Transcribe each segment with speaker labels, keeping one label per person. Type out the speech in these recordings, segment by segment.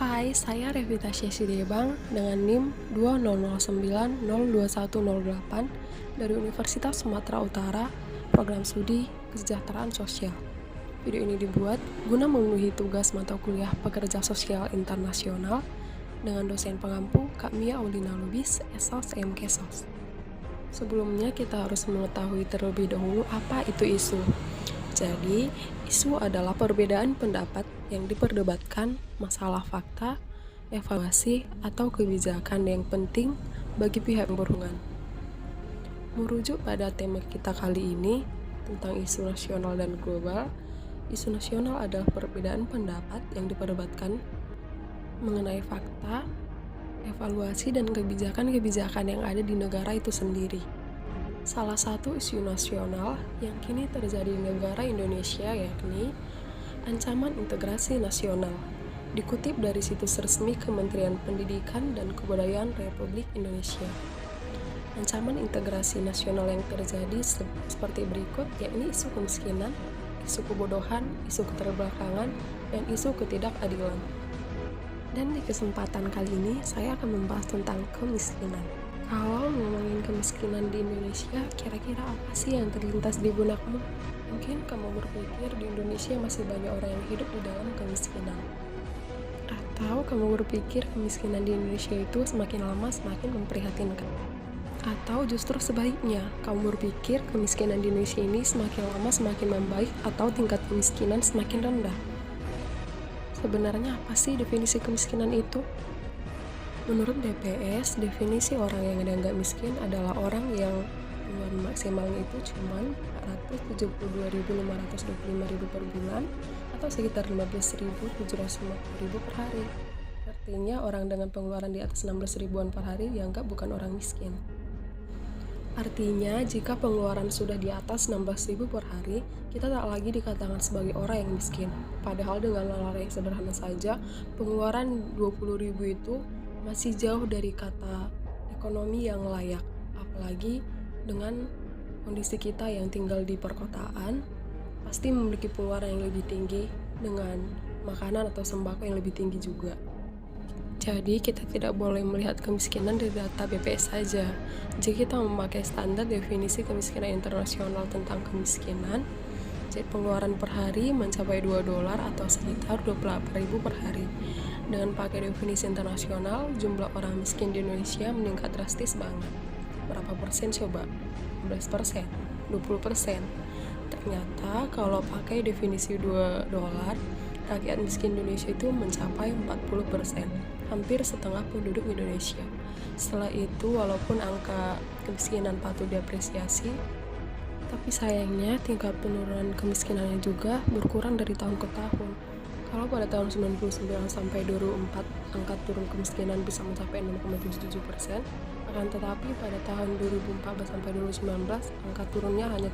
Speaker 1: Hai, saya Revita Syesibang dengan NIM 2009021008 dari Universitas Sumatera Utara, Program Studi Kesejahteraan Sosial. Video ini dibuat guna memenuhi tugas mata kuliah Pekerja Sosial Internasional dengan dosen pengampu Kak Mia Aulina Lubis, Esos EMK SOS. Sebelumnya kita harus mengetahui terlebih dahulu apa itu isu. Jadi, isu adalah perbedaan pendapat yang diperdebatkan, masalah fakta, evaluasi, atau kebijakan yang penting bagi pihak yang berhubungan. Merujuk pada tema kita kali ini tentang isu nasional dan global, isu nasional adalah perbedaan pendapat yang diperdebatkan mengenai fakta, evaluasi, dan kebijakan-kebijakan yang ada di negara itu sendiri. Salah satu isu nasional yang kini terjadi di negara Indonesia yakni ancaman integrasi nasional, dikutip dari situs resmi Kementerian Pendidikan dan Kebudayaan Republik Indonesia. Ancaman integrasi nasional yang terjadi seperti berikut, yakni isu kemiskinan, isu kebodohan, isu keterbelakangan, dan isu ketidakadilan. Dan di kesempatan kali ini, saya akan membahas tentang kemiskinan. Kalau ngomongin kemiskinan di Indonesia, kira-kira apa sih yang terlintas di benakmu? Mungkin kamu berpikir di Indonesia masih banyak orang yang hidup di dalam kemiskinan. Atau kamu berpikir kemiskinan di Indonesia itu semakin lama semakin memprihatinkan. Atau justru sebaliknya, kamu berpikir kemiskinan di Indonesia ini semakin lama semakin membaik atau tingkat kemiskinan semakin rendah. Sebenarnya apa sih definisi kemiskinan itu? Menurut DPS, definisi orang yang dianggap miskin adalah orang yang pengeluaran maksimalnya itu cuma Rp472.525 per bulan atau sekitar Rp15.750 per hari. Artinya orang dengan pengeluaran di atas 16 ribuan per hari dianggap bukan orang miskin. Artinya jika pengeluaran sudah di atas 16.000 per hari, kita tak lagi dikatakan sebagai orang yang miskin. Padahal dengan hal yang sederhana saja, pengeluaran 20.000 itu masih jauh dari kata ekonomi yang layak, apalagi dengan kondisi kita yang tinggal di perkotaan, pasti memiliki pengeluaran yang lebih tinggi dengan makanan atau sembako yang lebih tinggi juga. Jadi kita tidak boleh melihat kemiskinan dari data BPS saja. Jika kita memakai standar definisi kemiskinan internasional tentang kemiskinan, jadi pengeluaran per hari mencapai $2 atau sekitar 28.000 per hari. Dengan pakai definisi internasional, jumlah orang miskin di Indonesia meningkat drastis banget. Berapa persen coba? 15%, 20%. Ternyata kalau pakai definisi $2, rakyat miskin Indonesia itu mencapai 40%, hampir setengah penduduk Indonesia. Setelah itu, walaupun angka kemiskinan patut diapresiasi, tapi sayangnya tingkat penurunan kemiskinannya juga berkurang dari tahun ke tahun. Kalau pada tahun 99 sampai 2004 angka turun kemiskinan bisa mencapai 6,77%, akan tetapi pada tahun 2014 sampai 2019 angka turunnya hanya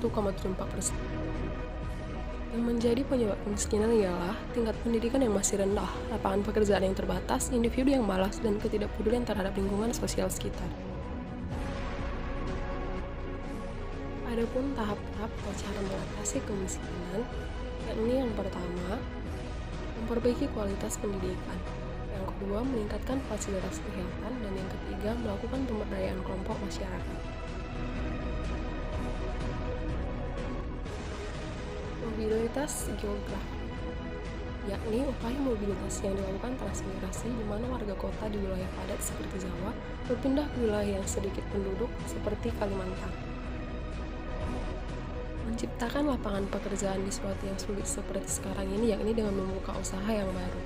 Speaker 1: 1,74%. Yang menjadi penyebab kemiskinan ialah tingkat pendidikan yang masih rendah, lapangan pekerjaan yang terbatas, individu yang malas, dan ketidakpedulian terhadap lingkungan sosial sekitar. Adapun tahap-tahap atau cara mengatasi kemiskinan, yakni yang pertama, memperbaiki kualitas pendidikan, yang kedua, meningkatkan fasilitas kesehatan, dan yang ketiga, melakukan pemberdayaan kelompok masyarakat. Mobilitas geografi, yakni upaya mobilitas yang dilakukan transmigrasi di mana warga kota di wilayah padat seperti Jawa berpindah ke wilayah yang sedikit penduduk seperti Kalimantan. Menciptakan lapangan pekerjaan di suatu yang sulit seperti sekarang ini, yakni dengan membuka usaha yang baru.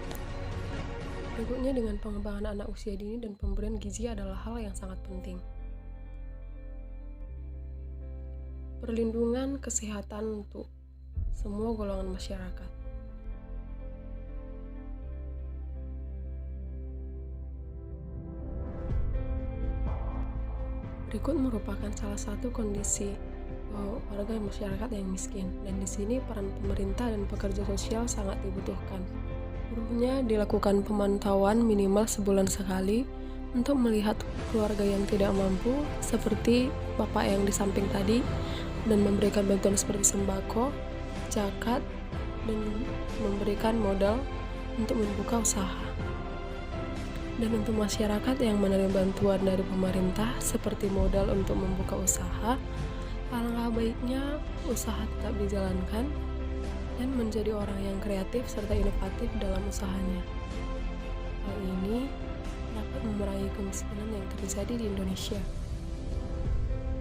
Speaker 1: Berikutnya dengan pengembangan anak usia dini dan pemberian gizi adalah hal yang sangat penting. Perlindungan kesehatan untuk semua golongan masyarakat. Berikut merupakan salah satu kondisi warga masyarakat yang miskin, dan di sini peran pemerintah dan pekerja sosial sangat dibutuhkan. Perlunya dilakukan pemantauan minimal sebulan sekali untuk melihat keluarga yang tidak mampu seperti bapak yang di samping tadi, dan memberikan bantuan seperti sembako, zakat, dan memberikan modal untuk membuka usaha. Dan untuk masyarakat yang menerima bantuan dari pemerintah seperti modal untuk membuka usaha, alangkah baiknya usaha tetap dijalankan dan menjadi orang yang kreatif serta inovatif dalam usahanya. Hal ini dapat memerangi kemiskinan yang terjadi di Indonesia.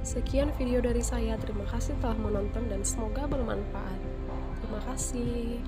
Speaker 1: Sekian video dari saya, terima kasih telah menonton dan semoga bermanfaat. Terima kasih.